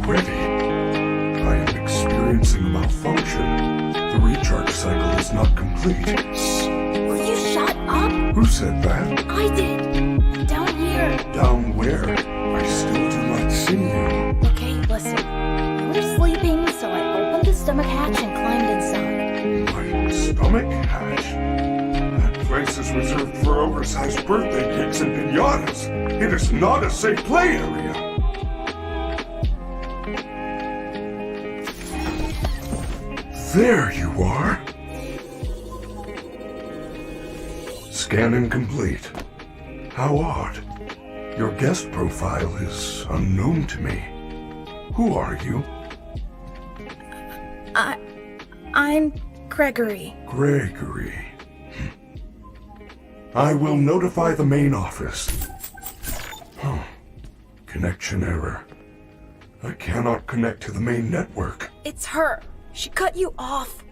already. I am experiencing a malfunction. The recharge cycle is not complete. Shh! Will you shut up? Who said that? I did. Down here. Down where? I still do not see you. Okay, listen. You were sleeping, so I opened the stomach hatch and climbed inside. My stomach hatch? That place is reserved for oversized birthday cakes and piñatas. It is not a safe play area. There you are. Scanning complete. How odd. Your guest profile is unknown to me. Who are you? I'm Gregory. Gregory. I will notify the main office. Huh. Connection error. I cannot connect to the main network. It's her. She cut you off.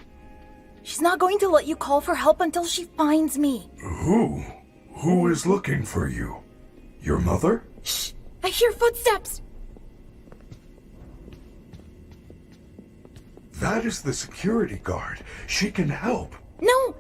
She's not going to let you call for help until she finds me. Who? Who is looking for you? Your mother? Shh! I hear footsteps! That is the security guard. She can help. No!